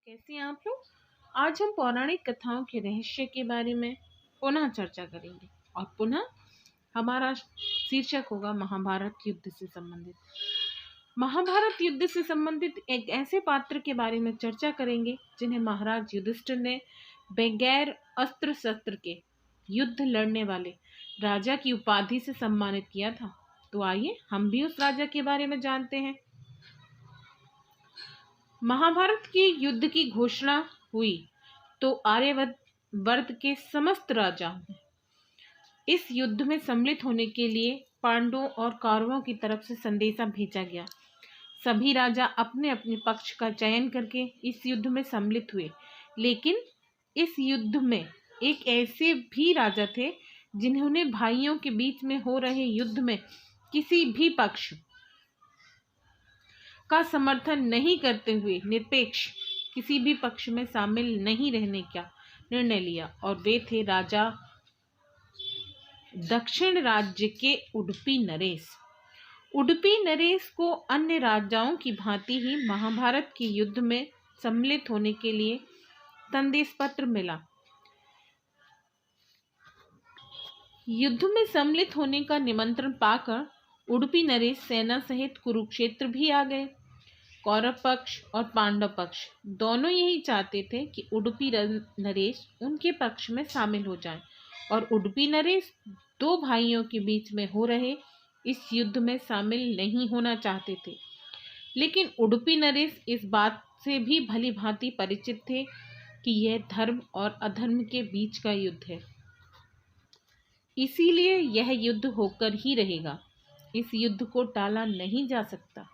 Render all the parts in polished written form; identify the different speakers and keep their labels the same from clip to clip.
Speaker 1: कैसे हैं आप लोग। आज हम पौराणिक कथाओं के रहस्य के बारे में पुनः चर्चा करेंगे और पुनः हमारा शीर्षक होगा महाभारत युद्ध से संबंधित। महाभारत युद्ध से संबंधित एक ऐसे पात्र के बारे में चर्चा करेंगे जिन्हें महाराज युधिष्ठिर ने बगैर अस्त्र शस्त्र के युद्ध लड़ने वाले राजा की उपाधि से सम्मानित किया था। तो आइए हम भी उस राजा के बारे में जानते हैं। महाभारत की युद्ध की घोषणा हुई तो आर्यावर्त के समस्त राजा इस युद्ध में सम्मिलित होने के लिए पांडवों और कौरवों की तरफ से संदेशा भेजा गया। सभी राजा अपने अपने पक्ष का चयन करके इस युद्ध में सम्मिलित हुए, लेकिन इस युद्ध में एक ऐसे भी राजा थे जिन्होंने भाइयों के बीच में हो रहे युद्ध में किसी भी पक्ष का समर्थन नहीं करते हुए निरपेक्ष किसी भी पक्ष में शामिल नहीं रहने का निर्णय लिया, और वे थे राजा दक्षिण राज्य के उडुपी नरेश। उडुपी नरेश को अन्य राजाओं की भांति ही महाभारत के युद्ध में सम्मिलित होने के लिए संदेश पत्र मिला। युद्ध में सम्मिलित होने का निमंत्रण पाकर उडुपी नरेश सेना सहित कुरुक्षेत्र भी आ गए। कौरव पक्ष और पांडव पक्ष दोनों यही चाहते थे कि उडुपी नरेश उनके पक्ष में शामिल हो जाएं, और उडुपी नरेश दो भाइयों के बीच में हो रहे इस युद्ध में शामिल नहीं होना चाहते थे। लेकिन उडुपी नरेश इस बात से भी भली भांति परिचित थे कि यह धर्म और अधर्म के बीच का युद्ध है, इसीलिए यह युद्ध होकर ही रहेगा। इस युद्ध को टाला नहीं जा सकता।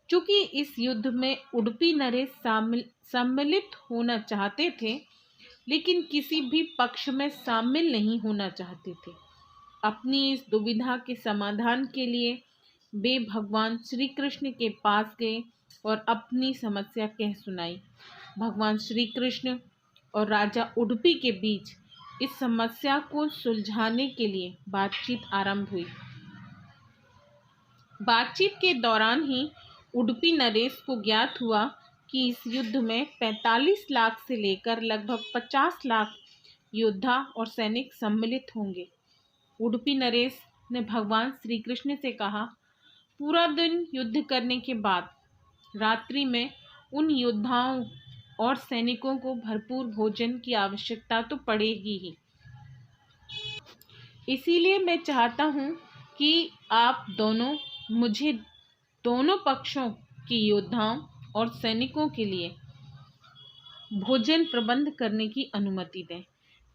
Speaker 1: चूंकि इस युद्ध में उडुपी नरेश सम्मिलित होना चाहते थे, लेकिन किसी भी पक्ष में शामिल नहीं होना चाहते थे। अपनी इस दुविधा के समाधान के लिए वे भगवान श्री कृष्ण के पास गए और अपनी समस्या कह सुनाई। भगवान श्री कृष्ण और राजा उडुपी के बीच इस समस्या को सुलझाने के लिए बातचीत आरंभ हुई। बातचीत के दौरान ही उडुपी नरेश को ज्ञात हुआ कि इस युद्ध में 45 लाख से लेकर लगभग 50 लाख योद्धा और सैनिक सम्मिलित होंगे। उडुपी नरेश ने भगवान श्री कृष्ण से कहा, पूरा दिन युद्ध करने के बाद रात्रि में उन योद्धाओं और सैनिकों को भरपूर भोजन की आवश्यकता तो पड़ेगी ही। इसीलिए मैं चाहता हूँ कि आप दोनों मुझे दोनों पक्षों के योद्धाओं और सैनिकों के लिए भोजन प्रबंध करने की अनुमति दें।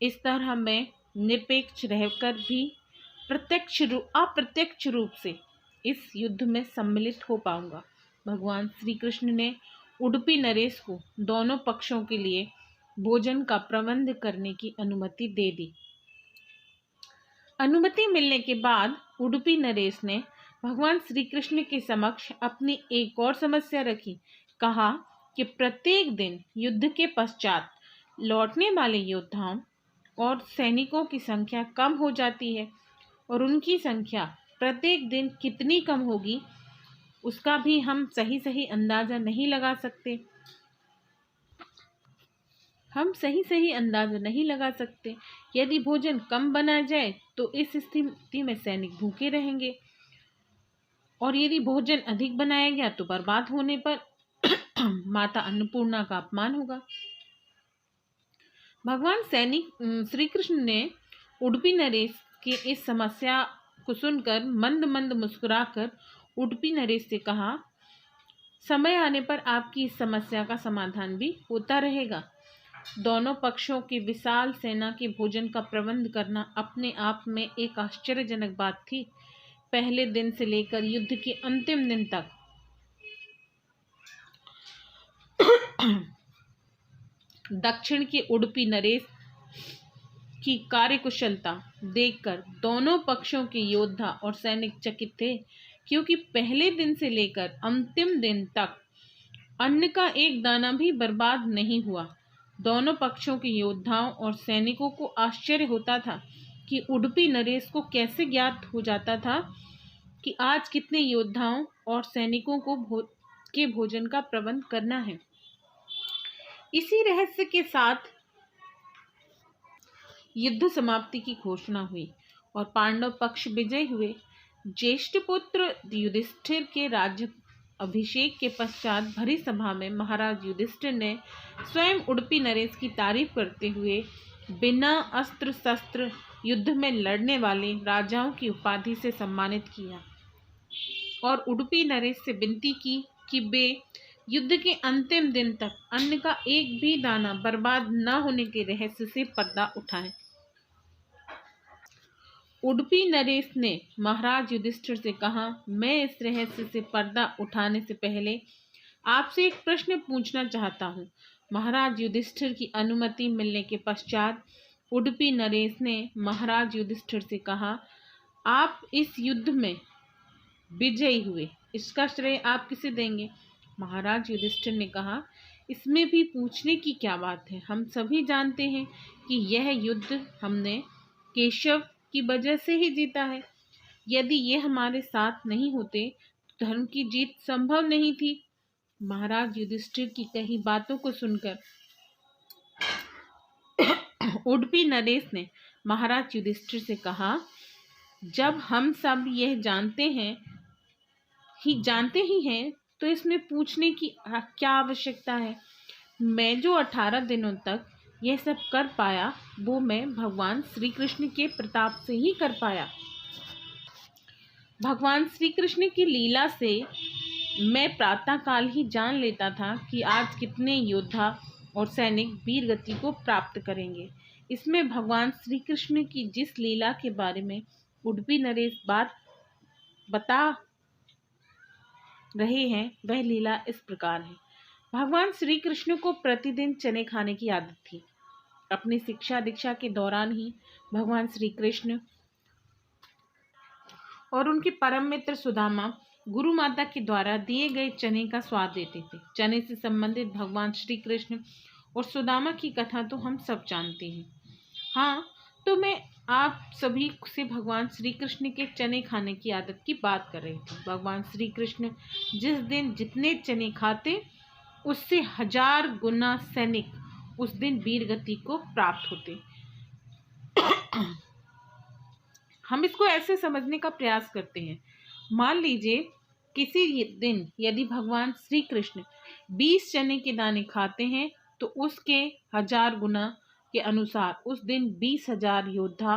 Speaker 1: इस तरह मैं निरपेक्ष रहकर भी अप्रत्यक्ष रूप से इस युद्ध में सम्मिलित हो पाऊंगा। भगवान श्री कृष्ण ने उडुपी नरेश को दोनों पक्षों के लिए भोजन का प्रबंध करने की अनुमति दे दी। अनुमति मिलने के बाद उडुपी नरेश ने भगवान श्री कृष्ण के समक्ष अपनी एक और समस्या रखी। कहा कि प्रत्येक दिन युद्ध के पश्चात लौटने वाले योद्धाओं और सैनिकों की संख्या कम हो जाती है, और उनकी संख्या प्रत्येक दिन कितनी कम होगी उसका भी हम सही अंदाजा नहीं लगा सकते। यदि भोजन कम बनाया जाए तो इस स्थिति में सैनिक भूखे रहेंगे, और यदि भोजन अधिक बनाया गया तो बर्बाद होने पर माता अन्नपूर्णा का अपमान होगा। भगवान श्री कृष्ण ने उडुपी नरेश की इस समस्या को सुनकर मंद मंद मुस्कुराकर उडुपी नरेश से कहा, समय आने पर आपकी इस समस्या का समाधान भी होता रहेगा। दोनों पक्षों की विशाल सेना के भोजन का प्रबंध करना अपने आप में एक आश्चर्यजनक बात थी। पहले दिन से लेकर युद्ध के अंतिम दिन तक दक्षिण के उडुपी नरेश की कार्यकुशलता देखकर दोनों पक्षों के योद्धा और सैनिक चकित थे, क्योंकि पहले दिन से लेकर अंतिम दिन तक अन्न का एक दाना भी बर्बाद नहीं हुआ। दोनों पक्षों के योद्धाओं और सैनिकों को आश्चर्य होता था कि उडुपी नरेश को कैसे ज्ञात हो जाता था कि आज कितने योद्धाओं और सैनिकों को के भोजन का प्रबंध करना है। इसी रहस्य के साथ युद्ध समाप्ति की घोषणा हुई और पांडव पक्ष विजय हुए। ज्येष्ठ पुत्र युधिष्ठिर के राज्य अभिषेक के पश्चात भरी सभा में महाराज युधिष्ठिर ने स्वयं उडुपी नरेश की तारीफ करते हुए बिना अस्त्र शस्त्र युद्ध में लड़ने वाले राजाओं की उपाधि से सम्मानित किया और उडुपी नरेश से विनती की कि वे युद्ध के अंतिम दिन तक अन्न का एक भी दाना बर्बाद न होने के रहस्य से पर्दा उठाएं। उडुपी नरेश ने महाराज युधिष्ठिर से कहा, मैं इस रहस्य से पर्दा उठाने से पहले आपसे एक प्रश्न पूछना चाहता हूँ। महाराज युधिष्ठिर की अनुमति मिलने के पश्चात उडुपी नरेश ने महाराज युधिष्ठिर से कहा, आप इस युद्ध में विजयी हुए, इसका श्रेय आप किसे देंगे? महाराज युधिष्ठिर ने कहा, इसमें भी पूछने की क्या बात है। हम सभी जानते हैं कि यह युद्ध हमने केशव की वजह से ही जीता है। यदि ये हमारे साथ नहीं होते तो धर्म की जीत संभव नहीं थी। महाराज युधिष्ठिर की कही बातों को सुनकर उडुपी नरेश ने महाराज युधिष्ठिर से कहा, जब हम सब यह जानते ही हैं तो इसमें पूछने की क्या आवश्यकता है। मैं जो 18 दिनों तक यह सब कर पाया वो मैं भगवान श्री कृष्ण के प्रताप से ही कर पाया। भगवान श्री कृष्ण की लीला से मैं प्रातःकाल ही जान लेता था कि आज कितने योद्धा और सैनिक वीर गति को प्राप्त करेंगे। इसमें भगवान श्री कृष्ण की जिस लीला के बारे में उडुपी नरेश बात बता रहे हैं वह लीला इस प्रकार है। भगवान श्री कृष्ण को प्रतिदिन चने खाने की आदत थी। अपनी शिक्षा दीक्षा के दौरान ही भगवान श्री कृष्ण और उनके परम मित्र सुदामा गुरु माता के द्वारा दिए गए चने का स्वाद देते थे। चने से संबंधित भगवान श्री कृष्ण और सुदामा की कथा तो हम सब जानते हैं। हाँ, तो मैं आप सभी से भगवान श्री कृष्ण के चने खाने की आदत की बात कर रही थी। भगवान श्री कृष्ण जिस दिन जितने चने खाते उससे 1000 गुना सैनिक उस दिन वीर गति को प्राप्त होते। हम इसको ऐसे समझने का प्रयास करते हैं। मान लीजिए किसी दिन यदि भगवान श्री कृष्ण 20 चने के दाने खाते हैं तो उसके 1000 गुना के अनुसार उस दिन 20,000 योद्धा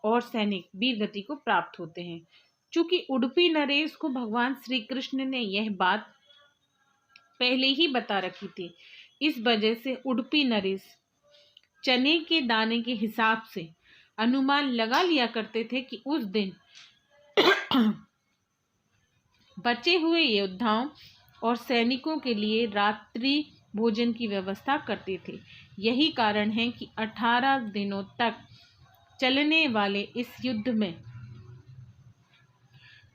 Speaker 1: और सैनिक वीर गति को प्राप्त होते हैं। चूंकि उडुपी नरेश को भगवान श्री कृष्ण ने यह बात पहले ही बता रखी थी, इस वजह से उडुपी नरेश चने के दाने के हिसाब से अनुमान लगा लिया करते थे कि उस दिन बचे हुए योद्धाओं और सैनिकों के लिए रात्रि भोजन की व्यवस्था करते थे। यही कारण है कि 18 दिनों तक चलने वाले इस युद्ध में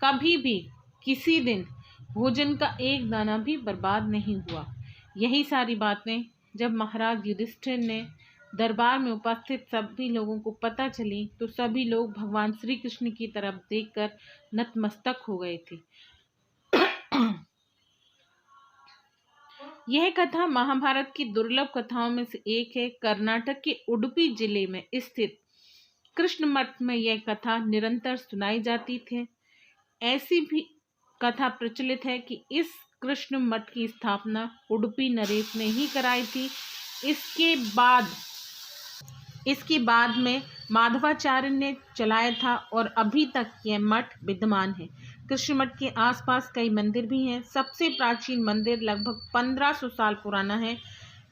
Speaker 1: कभी भी किसी दिन भोजन का एक दाना भी बर्बाद नहीं हुआ। यही सारी बातें जब महाराज युधिष्ठिर ने दरबार में उपस्थित सभी लोगों को पता चली तो सभी लोग भगवान श्री कृष्ण की तरफ देखकर नतमस्तक हो गए थे। यह कथा महाभारत की दुर्लभ कथाओं में से एक है। कर्नाटक के उडुपी जिले में स्थित कृष्ण मठ में यह कथा निरंतर सुनाई जाती थी। ऐसी भी कथा प्रचलित है कि इस कृष्ण मठ की स्थापना उडुपी नरेश ने ही कराई थी। इसके बाद में माधवाचार्य ने चलाया था और अभी तक यह मठ विद्यमान है। कृष्ण मठ के आसपास कई मंदिर भी हैं। सबसे प्राचीन मंदिर लगभग 1500 साल पुराना है,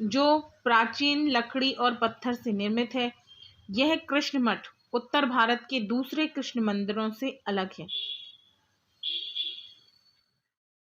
Speaker 1: जो प्राचीन लकड़ी और पत्थर से निर्मित है। यह कृष्ण मठ उत्तर भारत के दूसरे कृष्ण मंदिरों से अलग है।